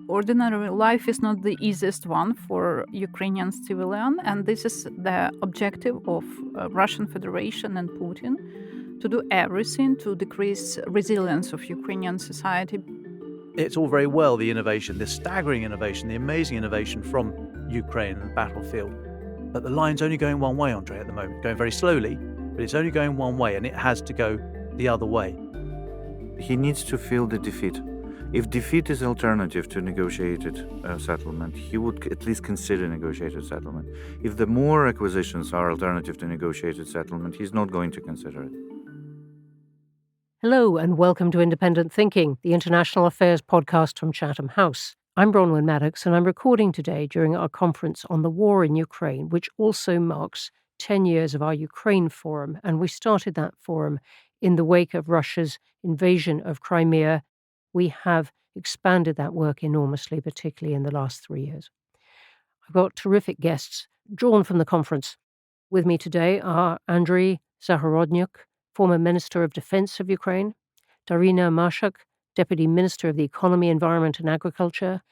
Ordinary life is not the easiest one for Ukrainian civilian, and this is the objective of Russian Federation and Putin to do everything to decrease resilience of Ukrainian society. It's all very well, the innovation, the staggering innovation, the amazing innovation from Ukraine and the battlefield. But the line's only going one way, Andriy, at the moment, going very slowly, but it's only going one way, and it has to go the other way. He needs to feel the defeat. If defeat is alternative to negotiated settlement, he would at least consider negotiated settlement. If the more acquisitions are alternative to negotiated settlement, he's not going to consider it. Hello and welcome to Independent Thinking, the international affairs podcast from Chatham House. I'm Bronwen Maddox and I'm recording today during our conference on the war in Ukraine, which also marks 10 years of our Ukraine Forum, and we started that forum in the wake of Russia's invasion of Crimea. We have expanded that work enormously, particularly in the last 3 years. I've got terrific guests drawn from the conference. With me today are Andriy Zagorodnyuk, former Minister of Defense of Ukraine, Daryna Marchak, Deputy Minister of the Economy, Environment and Agriculture,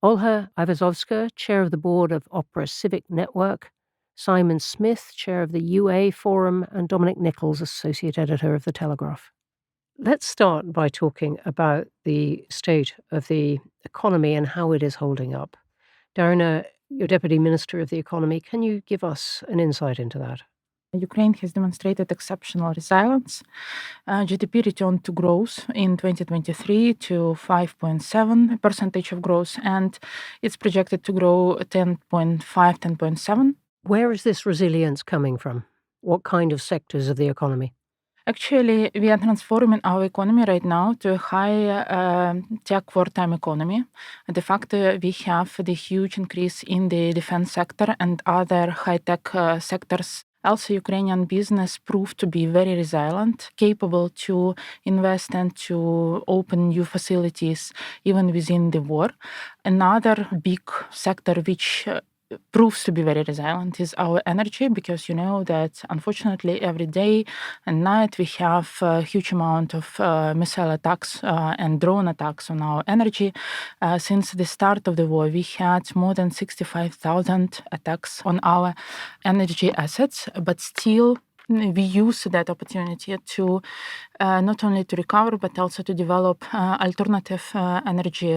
Olha Aivazovska, Chair of the Board of Opora Civic Network, Simon Smith, Chair of the UA Forum, and Dominic Nicholls, Associate Editor of the Telegraph. Let's start by talking about the state of the economy and how it is holding up. Daryna, you're Deputy Minister of the Economy. Can you give us an insight into that? Ukraine has demonstrated exceptional resilience. GDP returned to growth in 2023 to 5.7% of growth, and it's projected to grow 10.7%. Where is this resilience coming from? What kind of sectors of the economy? Actually, we are transforming our economy right now to a high tech wartime economy. The fact we have the huge increase in the defense sector and other high-tech sectors. Also, Ukrainian business proved to be very resilient, capable to invest and to open new facilities even within the war. Another big sector which proves to be very resilient is our energy, because you know that unfortunately every day and night we have a huge amount of missile attacks and drone attacks on our energy. Since the start of the war, we had more than 65,000 attacks on our energy assets, but still we use that opportunity to not only to recover, but also to develop alternative energy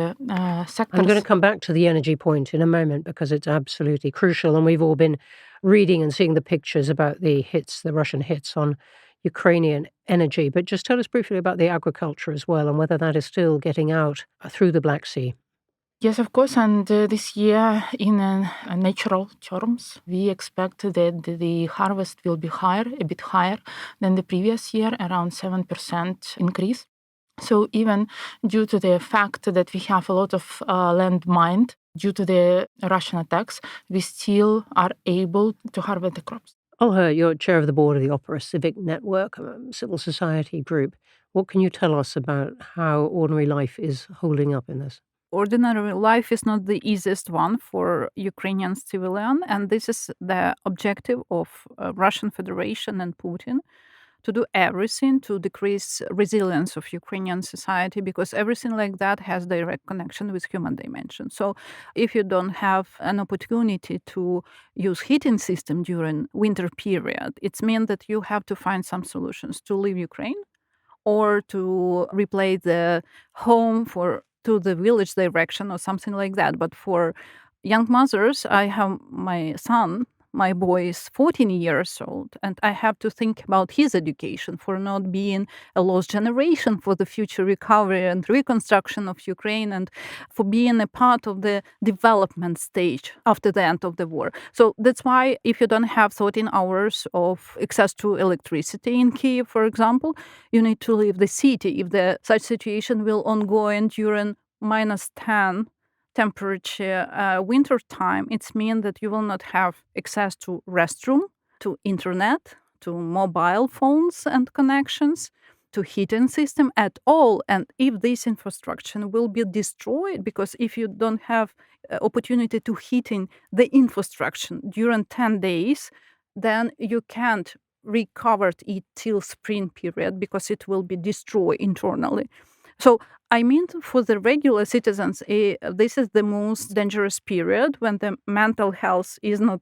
sectors. I'm going to come back to the energy point in a moment because it's absolutely crucial. And we've all been reading and seeing the pictures about the hits, the Russian hits on Ukrainian energy. But just tell us briefly about the agriculture as well and whether that is still getting out through the Black Sea. Yes, of course. And this year, in natural terms, we expect that the harvest will be higher, a bit higher than the previous year, around 7% increase. So even due to the fact that we have a lot of land mined due to the Russian attacks, we still are able to harvest the crops. Olha, you're chair of the board of the Opora Civic Network, a civil society group. What can you tell us about how ordinary life is holding up in this? Ordinary life is not the easiest one for Ukrainian civilian, and this is the objective of Russian Federation and Putin to do everything to decrease resilience of Ukrainian society, because everything like that has direct connection with human dimension. So if you don't have an opportunity to use heating system during winter period, it means that you have to find some solutions to leave Ukraine or to replace the home to the village direction or something like that. But for young mothers, I have my son, my boy is 14 years old, and I have to think about his education for not being a lost generation for the future recovery and reconstruction of Ukraine, and for being a part of the development stage after the end of the war. So that's why if you don't have 13 hours of access to electricity in Kyiv, for example, you need to leave the city. If such situation will ongoing during -10 temperature winter time, it means that you will not have access to restroom, to internet, to mobile phones and connections, to heating system at all. And if this infrastructure will be destroyed, because if you don't have opportunity to heating the infrastructure during 10 days, then you can't recover it till spring period because it will be destroyed internally. So, I mean, for the regular citizens, this is the most dangerous period when the mental health is not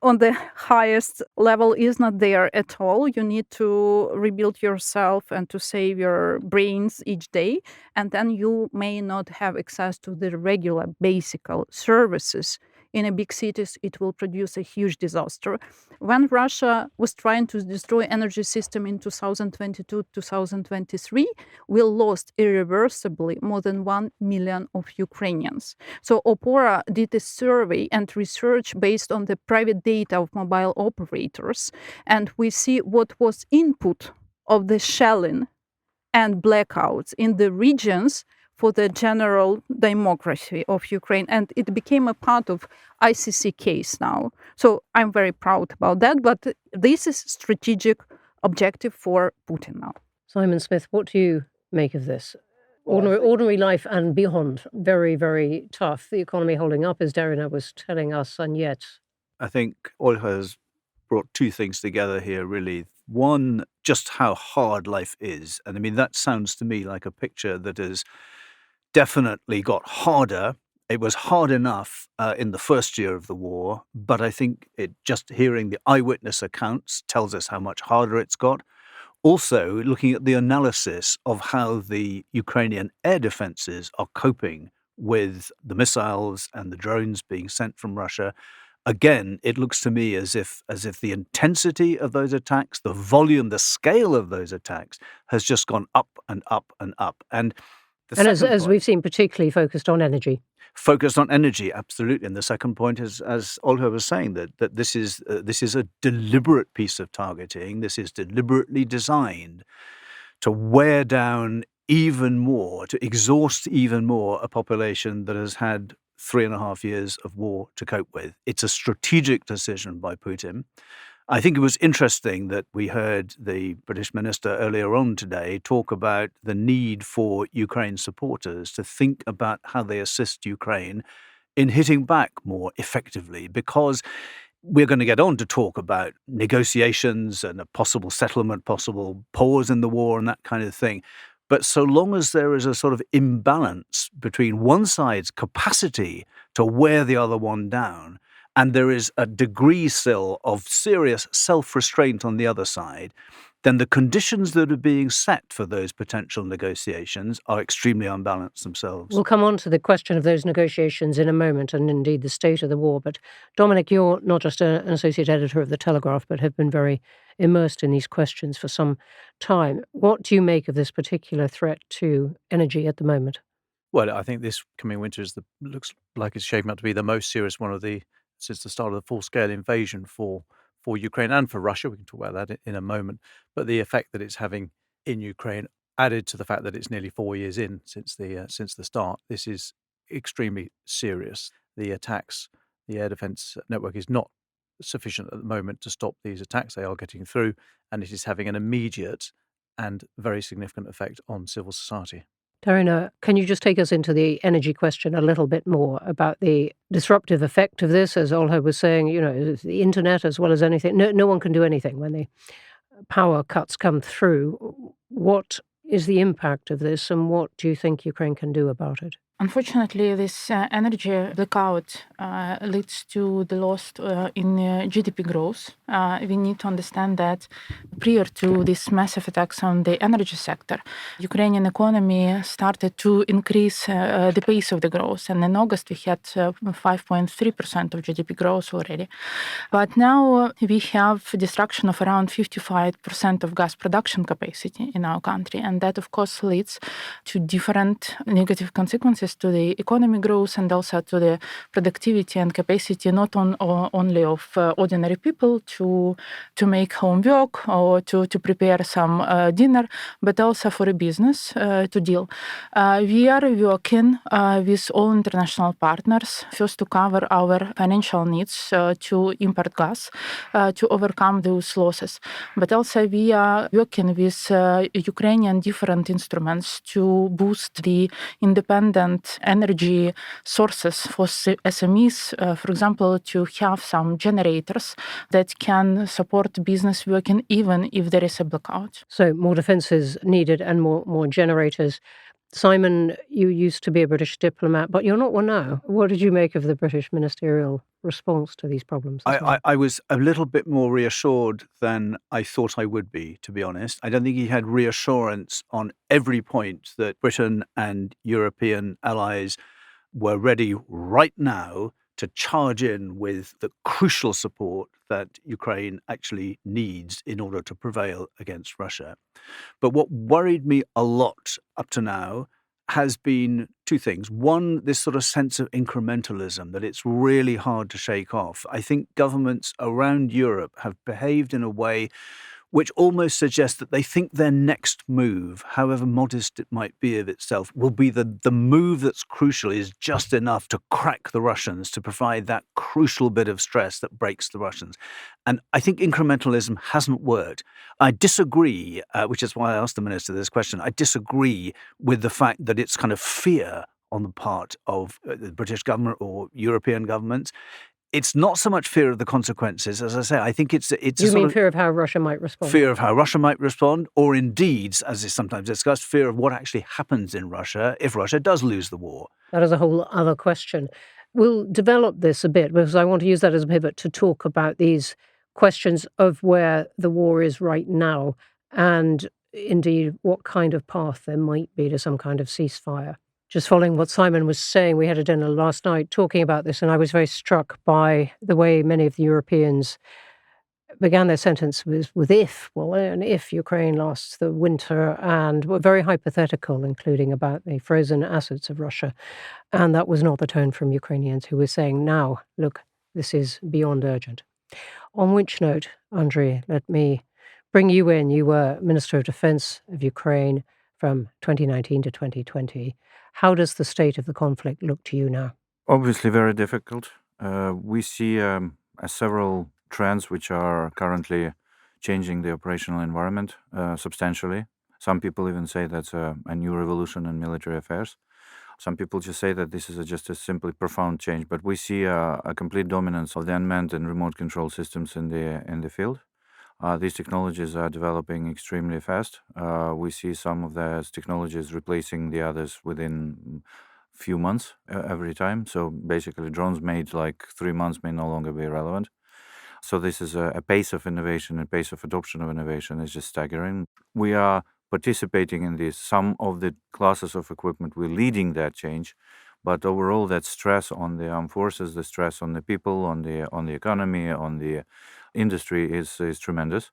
on the highest level, is not there at all. You need to rebuild yourself and to save your brains each day. And then you may not have access to the regular basic services. In a big cities, it will produce a huge disaster. When Russia was trying to destroy energy system in 2022, 2023, we lost irreversibly more than 1 million of Ukrainians. So Opora did a survey and research based on the private data of mobile operators, and we see what was input of the shelling and blackouts in the regions for the general demography of Ukraine. And it became a part of ICC case now. So I'm very proud about that. But this is strategic objective for Putin now. Simon Smith, what do you make of this? Ordinary life and beyond, very, very tough. The economy holding up, as Daryna was telling us, and yet... I think Olha has brought two things together here, really. One, just how hard life is. And I mean, that sounds to me like a picture that has definitely got harder. It was hard enough in the first year of the war, but I think just hearing the eyewitness accounts tells us how much harder it's got. Also, looking at the analysis of how the Ukrainian air defenses are coping with the missiles and the drones being sent from Russia, again, it looks to me as if the intensity of those attacks, the volume, the scale of those attacks has just gone up and up and up. And as we've seen, particularly focused on energy. Focused on energy, absolutely. And the second point is, as Olha was saying, that this is a deliberate piece of targeting. This is deliberately designed to wear down even more, to exhaust even more a population that has had 3.5 years of war to cope with. It's a strategic decision by Putin. I think it was interesting that we heard the British minister earlier on today talk about the need for Ukraine supporters to think about how they assist Ukraine in hitting back more effectively, because we're going to get on to talk about negotiations and a possible settlement, possible pause in the war and that kind of thing. But so long as there is a sort of imbalance between one side's capacity to wear the other one down, and there is a degree still of serious self-restraint on the other side, then the conditions that are being set for those potential negotiations are extremely unbalanced themselves. We'll come on to the question of those negotiations in a moment, and indeed the state of the war. But Dominic, you're not just an associate editor of The Telegraph, but have been very immersed in these questions for some time. What do you make of this particular threat to energy at the moment? Well, I think this coming winter looks like it's shaping up to be the most serious one since the start of the full-scale invasion for Ukraine and for Russia. We can talk about that in a moment. But the effect that it's having in Ukraine, added to the fact that it's nearly 4 years in since the start, this is extremely serious. The attacks, the air defense network is not sufficient at the moment to stop these attacks. They are getting through, and it is having an immediate and very significant effect on civil society. Daryna, can you just take us into the energy question a little bit more about the disruptive effect of this? As Olha was saying, the internet as well as anything. No one can do anything when the power cuts come through. What is the impact of this, and what do you think Ukraine can do about it? Unfortunately, this energy blackout leads to the loss in GDP growth. We need to understand that prior to these massive attacks on the energy sector, Ukrainian economy started to increase the pace of the growth. And in August, we had 5.3% of GDP growth already. But now we have destruction of around 55% of gas production capacity in our country. And that, of course, leads to different negative consequences to the economy growth and also to the productivity and capacity not only of ordinary people to make homework or to prepare some dinner, but also for a business to deal. We are working with all international partners, first to cover our financial needs to import gas, to overcome those losses. But also we are working with Ukrainian different instruments to boost the independent energy sources for SMEs, for example, to have some generators that can support business working even if there is a blackout. So more defences needed and more generators. Simon, you used to be a British diplomat, but you're not one now. What did you make of the British ministerial response to these problems this morning? I was a little bit more reassured than I thought I would be, to be honest. I don't think he had reassurance on every point that Britain and European allies were ready right now to charge in with the crucial support that Ukraine actually needs in order to prevail against Russia. But what worried me a lot up to now has been two things. One, this sort of sense of incrementalism that it's really hard to shake off. I think governments around Europe have behaved in a way which almost suggests that they think their next move, however modest it might be of itself, will be the move that's crucial, is just enough to crack the Russians, to provide that crucial bit of stress that breaks the Russians. And I think incrementalism hasn't worked. I disagree, which is why I asked the minister this question, I disagree with the fact that it's kind of fear on the part of the British government or European governments. It's not so much fear of the consequences, as I say. I think it's you mean fear of how Russia might respond? Fear of how Russia might respond, or indeed, as is sometimes discussed, fear of what actually happens in Russia if Russia does lose the war. That is a whole other question. We'll develop this a bit because I want to use that as a pivot to talk about these questions of where the war is right now and indeed what kind of path there might be to some kind of ceasefire. Just following what Simon was saying, we had a dinner last night talking about this, and I was very struck by the way many of the Europeans began their sentence with if. Well, and if Ukraine lasts the winter, and were very hypothetical, including about the frozen assets of Russia. And that was not the tone from Ukrainians who were saying, now, look, this is beyond urgent. On which note, Andriy, let me bring you in. You were Minister of Defense of Ukraine from 2019 to 2020. How does the state of the conflict look to you now? Obviously very difficult. We see several trends which are currently changing the operational environment substantially. Some people even say that's a new revolution in military affairs. Some people just say that this is just a simply profound change, but we see a complete dominance of the unmanned and remote control systems in the field. These technologies are developing extremely fast. We see some of those technologies replacing the others within few months every time. So basically drones made like 3 months may no longer be relevant. So this is a pace of innovation and pace of adoption of innovation is just staggering. We are participating in this. Some of the classes of equipment, we're leading that change. But overall, that stress on the armed forces, the stress on the people, on the economy, on the industry is tremendous.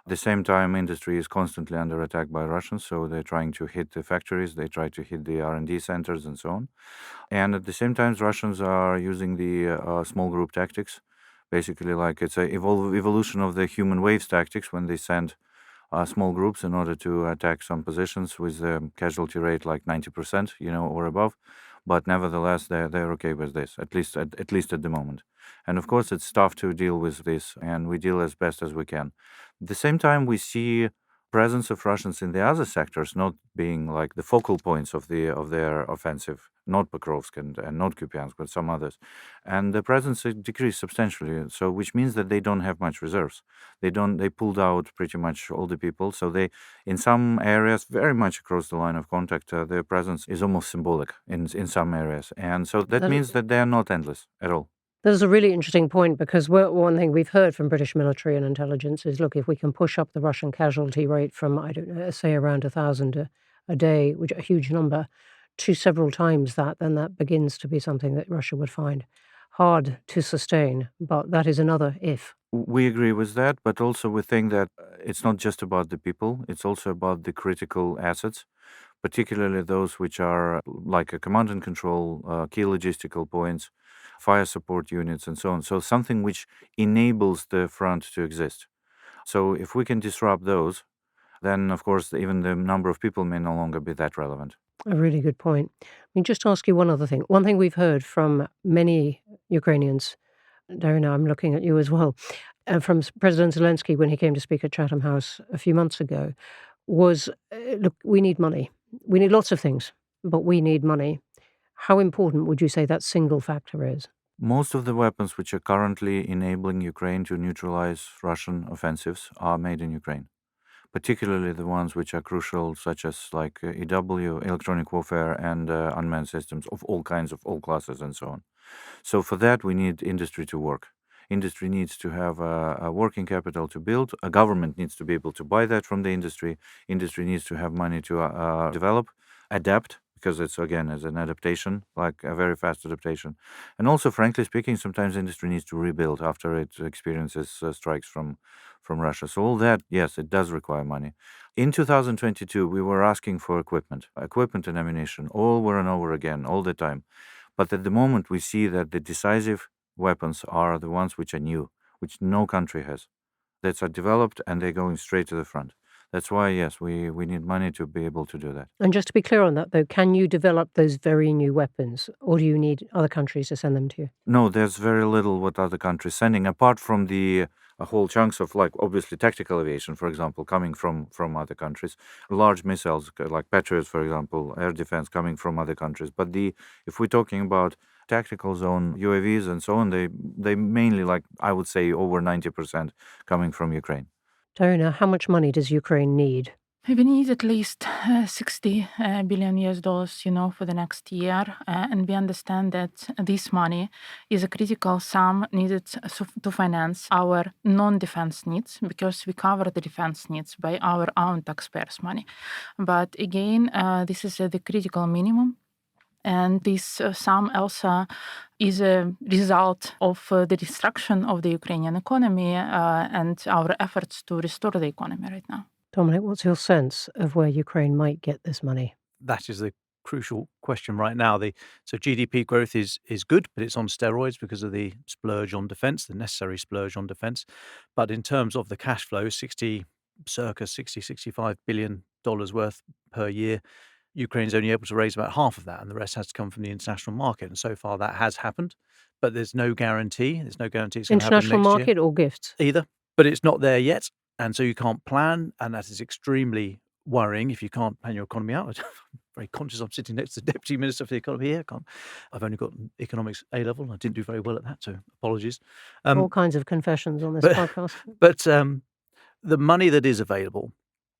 At the same time, industry is constantly under attack by Russians, so they're trying to hit the factories, they try to hit the R&D centers and so on. And at the same time, Russians are using the small group tactics, basically like it's an evolution of the human waves tactics when they send small groups in order to attack some positions with a casualty rate like 90%, or above. But nevertheless, they're okay with this, at least at the moment. And of course, it's tough to deal with this, and we deal as best as we can. At the same time, we see presence of Russians in the other sectors not being like the focal points of their offensive, not Pokrovsk and not Kupiansk, but some others. And the presence decreased substantially, so which means that they don't have much reserves. They pulled out pretty much all the people, so they, in some areas, very much across the line of contact, their presence is almost symbolic in some areas. And so that means that they are not endless at all. That is a really interesting point because one thing we've heard from British military and intelligence is, look, if we can push up the Russian casualty rate from, I don't know, say around 1,000 a day, which is a huge number, to several times that, then that begins to be something that Russia would find hard to sustain. But that is another if. We agree with that, but also we think that it's not just about the people, it's also about the critical assets, particularly those which are like a command and control, key logistical points, fire support units, and so on. So something which enables the front to exist. So if we can disrupt those, then of course even the number of people may no longer be that relevant. A really good point. I mean, just ask you one other thing. One thing we've heard from many Ukrainians, Daryna, I'm looking at you as well, and from President Zelensky when he came to speak at Chatham House a few months ago, was, look, we need money. We need lots of things, but we need money. How important would you say that single factor is? Most of the weapons which are currently enabling Ukraine to neutralize Russian offensives are made in Ukraine. particularly the ones which are crucial, such as like EW, electronic warfare, and unmanned systems of all kinds, of all classes, and so on. So for that, we need industry to work. Industry needs to have a working capital to build. A government needs to be able to buy that from the industry. Industry needs to have money to develop, adapt, because it's, again, as an adaptation, like a very fast adaptation. And also, frankly speaking, sometimes industry needs to rebuild after it experiences strikes from Russia. So all that, yes, it does require money. In 2022, we were asking for equipment and ammunition, over and over again, all the time. But at the moment, we see that the decisive weapons are the ones which are new, which no country has, that are developed and they're going straight to the front. That's why, yes, we need money to be able to do that. And just to be clear on that, though, can you develop those very new weapons, or do you need other countries to send them to you? No, there's very little what other countries sending, apart from the whole chunks of, like, obviously tactical aviation, for example, coming from other countries, large missiles like Patriots, for example, air defense coming from other countries. But if we're talking about tactical zone UAVs and so on, they mainly, like, I would say over 90% coming from Ukraine. Daryna, how much money does Ukraine need? We need at least 60 billion US dollars, for the next year. And we understand that this money is a critical sum needed to finance our non-defense needs, because we cover the defense needs by our own taxpayers' money. But again, this is the critical minimum. And this sum also is a result of the destruction of the Ukrainian economy and our efforts to restore the economy right now. Dominic, what's your sense of where Ukraine might get this money? That is the crucial question right now. So GDP growth is good, but it's on steroids because of the splurge on defence, the necessary splurge on defence. But in terms of the cash flow, circa $65 billion worth per year, Ukraine's only able to raise about half of that, and the rest has to come from the international market. And so far that has happened, but there's no guarantee. There's no guarantee it's going to happen next year. International market or gifts? Either, but it's not there yet. And so you can't plan, and that is extremely worrying if you can't plan your economy out. I'm very conscious I'm sitting next to the Deputy Minister for the Economy here. I've only got an economics A-level. I didn't do very well at that, so apologies. All kinds of confessions on this podcast. But the money that is available,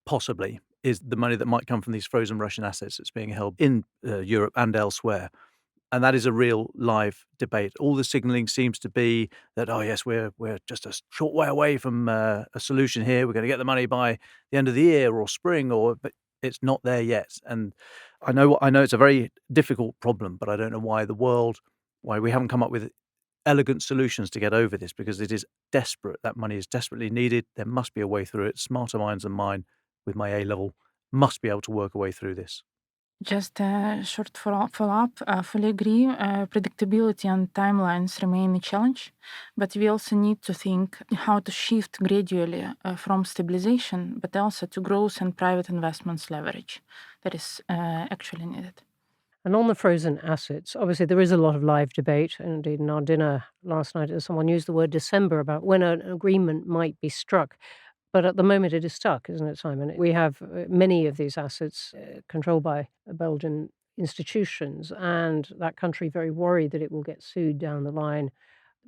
possibly, is the money that might come from these frozen Russian assets that's being held in Europe and elsewhere. And that is a real live debate. All the signalling seems to be that, oh yes, we're just a short way away from a solution here. We're going to get the money by the end of the year or spring, but it's not there yet. And I know it's a very difficult problem, but I don't know why we haven't come up with elegant solutions to get over this, because it is desperate. That money is desperately needed. There must be a way through it. Smarter minds than mine with my A-level must be able to work a way through this. Just a short follow-up. I fully agree. Predictability and timelines remain a challenge, but we also need to think how to shift gradually from stabilization, but also to growth and private investments leverage that is actually needed. And on the frozen assets, obviously there is a lot of live debate. And indeed, in our dinner last night, someone used the word December about when an agreement might be struck. But at the moment, it is stuck, isn't it, Simon? We have many of these assets controlled by Belgian institutions, and that country very worried that it will get sued down the line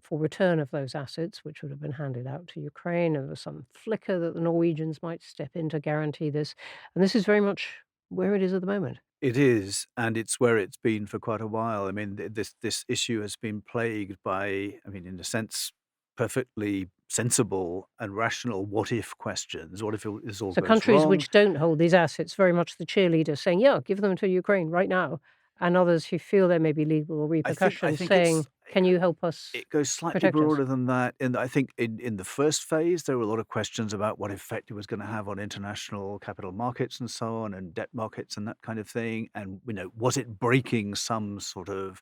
for return of those assets, which would have been handed out to Ukraine. And there was some flicker that the Norwegians might step in to guarantee this. And this is very much where it is at the moment. It is, and it's where it's been for quite a while. I mean, this issue has been plagued by, in a sense, perfectly sensible and rational what-if questions. What if this all So goes countries wrong? which don't hold these assets, very much the cheerleaders saying, yeah, give them to Ukraine right now. And others who feel there may be legal repercussions think saying, can you help us? It goes slightly protect us? broader than that. And I think in the first phase, there were a lot of questions about what effect it was going to have on international capital markets and so on, and debt markets and that kind of thing. And, was it breaking some sort of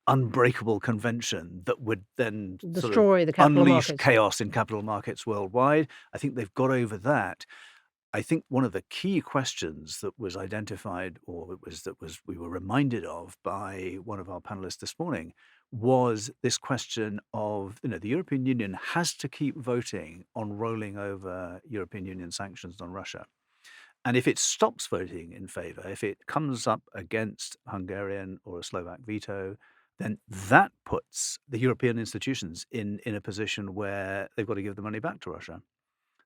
unbreakable convention that would then Destroy the capital unleash markets. chaos in capital markets worldwide? I think they've got over that. I think one of the key questions that was identified, or we were reminded of by one of our panelists this morning, was this question of, the European Union has to keep voting on rolling over European Union sanctions on Russia. And if it stops voting in favor, if it comes up against Hungarian or a Slovak veto, then that puts the European institutions in a position where they've got to give the money back to Russia.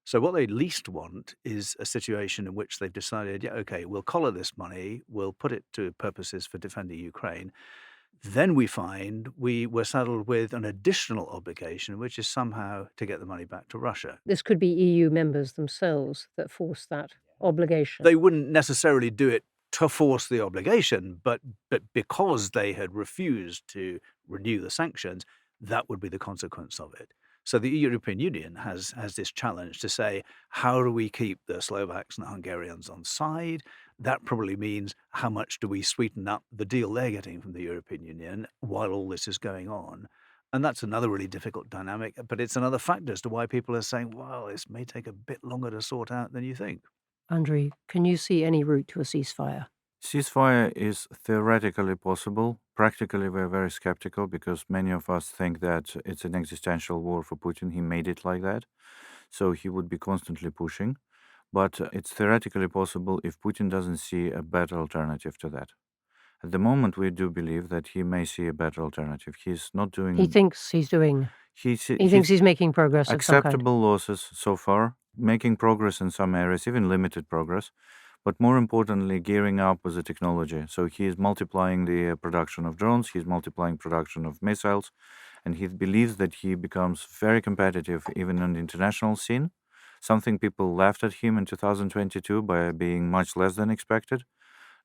So what they least want is a situation in which they've decided, yeah, okay, we'll collar this money, we'll put it to purposes for defending Ukraine. Then we find we were saddled with an additional obligation, which is somehow to get the money back to Russia. This could be EU members themselves that force that obligation. They wouldn't necessarily do it to force the obligation, but because they had refused to renew the sanctions, that would be the consequence of it. So the European Union has this challenge to say, how do we keep the Slovaks and the Hungarians on side? That probably means how much do we sweeten up the deal they're getting from the European Union while all this is going on? And that's another really difficult dynamic, but it's another factor as to why people are saying, well, this may take a bit longer to sort out than you think. Andriy, can you see any route to a ceasefire? Ceasefire is theoretically possible. Practically, we're very skeptical because many of us think that it's an existential war for Putin. He made it like that. So he would be constantly pushing. But it's theoretically possible if Putin doesn't see a better alternative to that. At the moment, we do believe that he may see a better alternative. He's not doing... He thinks he's doing... He thinks he's making progress of some kind. Acceptable losses so far, making progress in some areas, even limited progress, but more importantly, gearing up with the technology. So he is multiplying the production of drones, he's multiplying production of missiles, and he believes that he becomes very competitive even on the international scene, something people laughed at him in 2022 by being much less than expected.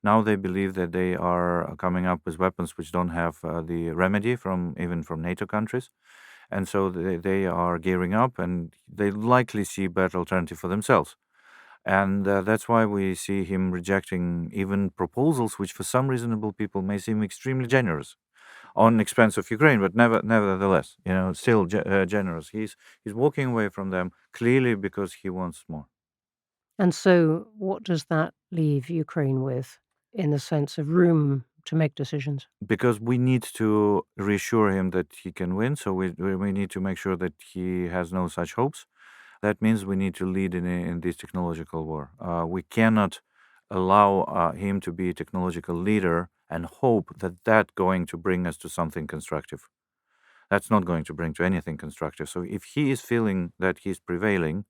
Now they believe that they are coming up with weapons which don't have the remedy even from NATO countries. And so they are gearing up, and they likely see a better alternative for themselves. And that's why we see him rejecting even proposals which for some reasonable people may seem extremely generous on expense of Ukraine, but nevertheless, still generous. He's walking away from them clearly because he wants more. And so what does that leave Ukraine with in the sense of room to make decisions? Because we need to reassure him that he can win, so we need to make sure that he has no such hopes. That means we need to lead in this technological war. We cannot allow him to be a technological leader and hope that that's going to bring us to something constructive. That's not going to bring to anything constructive. So if he is feeling that he's prevailing,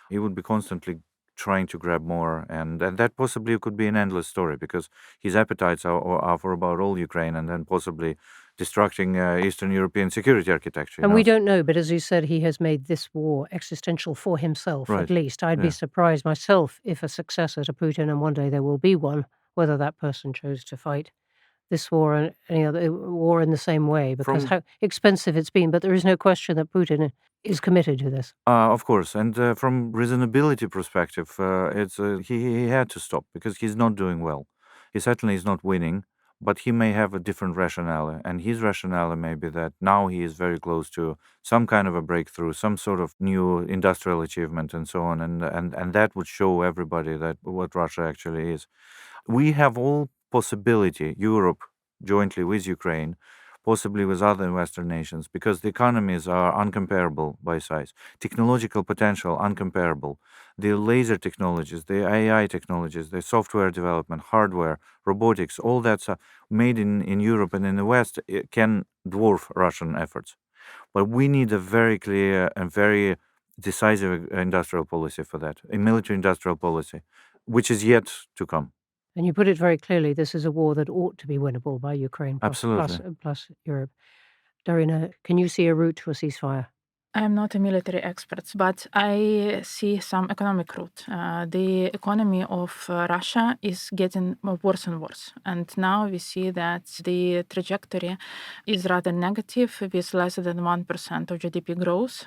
he would be constantly trying to grab more, and that possibly could be an endless story because his appetites are for about all Ukraine and then possibly destructing Eastern European security architecture. And we don't know, but as you said, he has made this war existential for himself, Right. at least. I'd be surprised myself if a successor to Putin, and one day there will be one, whether that person chose to fight this war and any other war in the same way, because how expensive it's been. But there is no question that Putin is committed to this. Of course, and from reasonability perspective, he had to stop because he's not doing well. He certainly is not winning, but he may have a different rationale, and his rationale may be that now he is very close to some kind of a breakthrough, some sort of new industrial achievement, and so on, and that would show everybody that what Russia actually is. We have all possibility, Europe jointly with Ukraine, possibly with other Western nations, because the economies are uncomparable by size. Technological potential, uncomparable. The laser technologies, the AI technologies, the software development, hardware, robotics, all that's made in Europe and in the West can dwarf Russian efforts. But we need a very clear and very decisive industrial policy for that, a military-industrial policy, which is yet to come. And you put it very clearly, this is a war that ought to be winnable by Ukraine Absolutely. plus Europe. Daryna, can you see a route to a ceasefire? I'm not a military expert, but I see some economic route. The economy of Russia is getting worse and worse. And now we see that the trajectory is rather negative, with less than 1% of GDP growth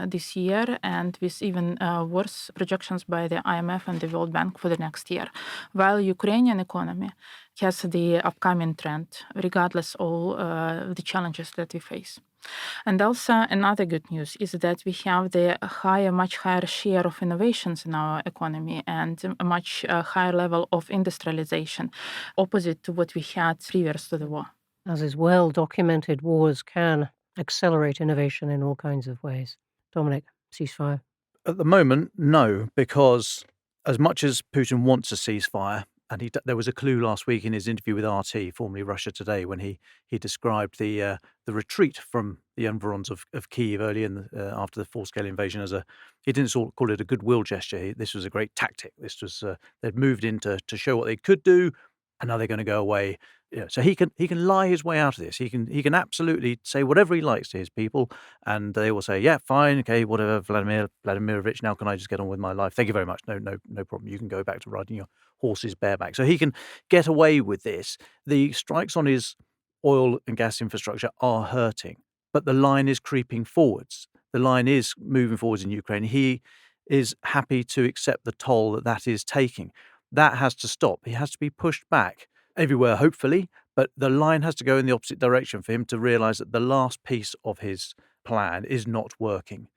this year, and with even worse projections by the IMF and the World Bank for the next year. While Ukrainian economy has the upcoming trend, regardless of the challenges that we face. And also another good news is that we have the much higher share of innovations in our economy and a much higher level of industrialization, opposite to what we had previous to the war. As is well documented, wars can accelerate innovation in all kinds of ways. Dominic, ceasefire? At the moment, no, because as much as Putin wants a ceasefire, and there was a clue last week in his interview with RT, formerly Russia Today, when he described the retreat from the the environs of Kyiv early after the full-scale invasion he didn't call it a goodwill gesture. This was a great tactic. This was they'd moved in to show what they could do, and now they're going to go away. So he can lie his way out of this. He can absolutely say whatever he likes to his people, and they will say, yeah, fine, okay, whatever, Vladimirovich. Now can I just get on with my life? Thank you very much. No problem. You can go back to riding your horses bareback. So he can get away with this. The strikes on his oil and gas infrastructure are hurting, but the line is creeping forwards. The line is moving forwards in Ukraine. He is happy to accept the toll that is taking. That has to stop. He has to be pushed back everywhere, hopefully, but the line has to go in the opposite direction for him to realize that the last piece of his plan is not working.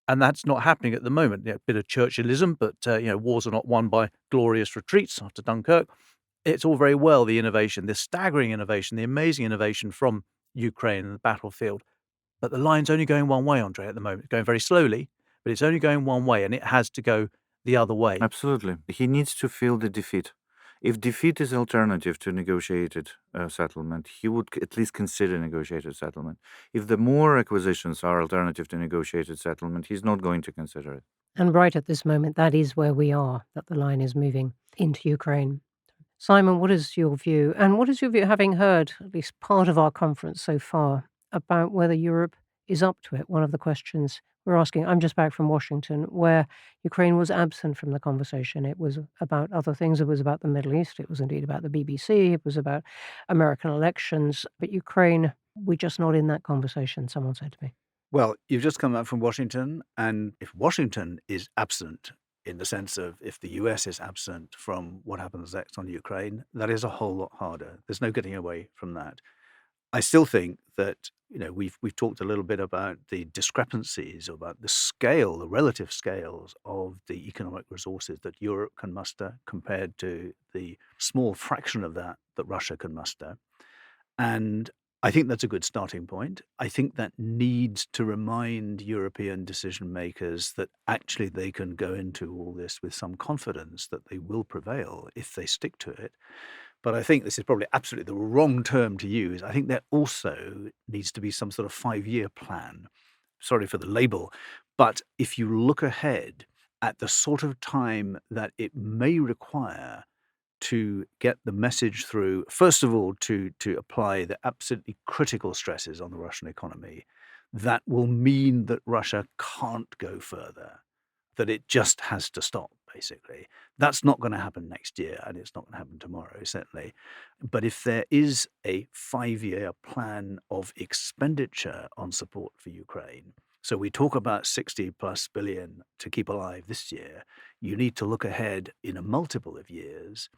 And that's not happening at the moment. A bit of Churchillism, but wars are not won by glorious retreats after Dunkirk. It's all very well, the innovation, the staggering innovation, the amazing innovation from Ukraine and the battlefield. But the line's only going one way, Andriy, at the moment. It's going very slowly, but it's only going one way, and it has to go the other way. Absolutely. He needs to feel the defeat. If defeat is alternative to negotiated settlement, he would at least consider negotiated settlement. If the more acquisitions are alternative to negotiated settlement, he's not going to consider it. And right at this moment, that is where we are, that the line is moving into Ukraine. Simon, what is your view? And what is your view, having heard at least part of our conference so far, about whether Europe is up to it? One of the questions we're asking, I'm just back from Washington, where Ukraine was absent from the conversation. It was about other things. It was about the Middle East. It was indeed about the BBC. It was about American elections. But Ukraine, we're just not in that conversation, someone said to me. Well, you've just come back from Washington, and if Washington is absent, in the sense of if the US is absent from what happens next on Ukraine, that is a whole lot harder. There's no getting away from that. I still think that we've talked a little bit about the discrepancies, about the relative scales of the economic resources that Europe can muster compared to the small fraction of that Russia can muster. And I think that's a good starting point. I think that needs to remind European decision makers that actually they can go into all this with some confidence that they will prevail if they stick to it. But I think this is probably absolutely the wrong term to use. I think there also needs to be some sort of 5-year plan. Sorry for the label, but if you look ahead at the sort of time that it may require to get the message through, first of all, to apply the absolutely critical stresses on the Russian economy, that will mean that Russia can't go further, that it just has to stop, basically. That's not going to happen next year, and it's not going to happen tomorrow, certainly. But if there is a 5-year plan of expenditure on support for Ukraine, so we talk about 60+ billion to keep alive this year, you need to look ahead in a multiple of years.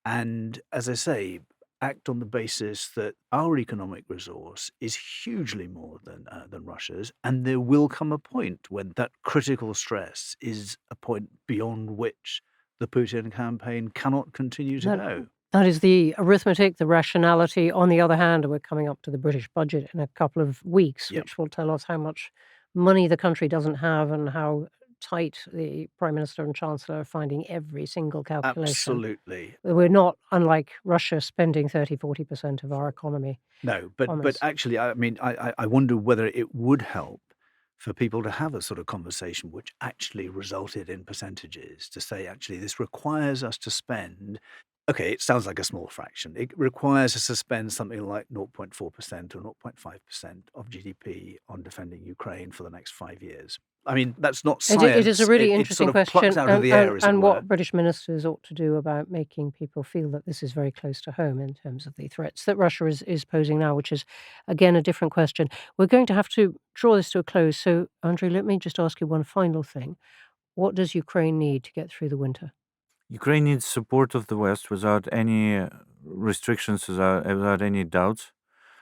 And as I say, act on the basis that our economic resource is hugely more than Russia's, and there will come a point when that critical stress is a point beyond which the Putin campaign cannot continue to go. That is the arithmetic, the rationality. On the other hand, we're coming up to the British budget in a couple of weeks, which will tell us how much money the country doesn't have and how tight the Prime Minister and Chancellor are finding every single calculation. Absolutely. We're not, unlike Russia, spending 30-40% of our economy. No, but actually, I mean, I wonder whether it would help for people to have a sort of conversation which actually resulted in percentages, to say, actually, this requires us to spend. Okay, it sounds like a small fraction. It requires us to spend something like 0.4% or 0.5% of GDP on defending Ukraine for the next 5 years. I mean, that's not science. It is a really interesting sort of question, plucks out of the air, as it and were. what British ministers ought to do about making people feel that this is very close to home in terms of the threats that Russia is posing now, which is, again, a different question. We're going to have to draw this to a close. So, Andriy, let me just ask you one final thing. What does Ukraine need to get through the winter? Ukraine needs support of the West without any restrictions, without any doubts.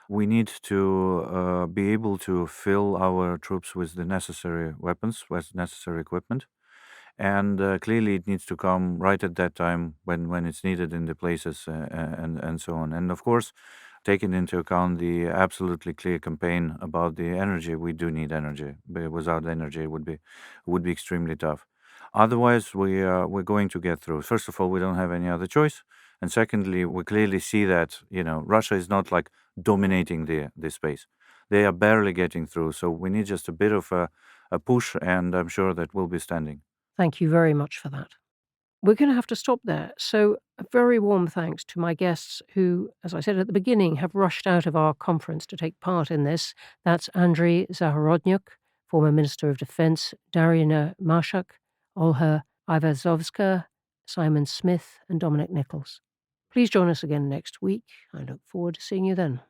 We need to be able to fill our troops with the necessary weapons, with necessary equipment. And clearly it needs to come right at that time when it's needed in the places and so on. And of course, taking into account the absolutely clear campaign about the energy, we do need energy. But without energy, it would be extremely tough. Otherwise, we're going to get through. First of all, we don't have any other choice. And secondly, we clearly see that, Russia is not like dominating the space. They are barely getting through. So we need just a bit of a push, and I'm sure that we'll be standing. Thank you very much for that. We're going to have to stop there. So, a very warm thanks to my guests who, as I said at the beginning, have rushed out of our conference to take part in this. That's Andriy Zagorodnyuk, former Minister of Defense, Daryna Marchak, Olha Aivazovska, Simon Smith, and Dominic Nicholls. Please join us again next week. I look forward to seeing you then.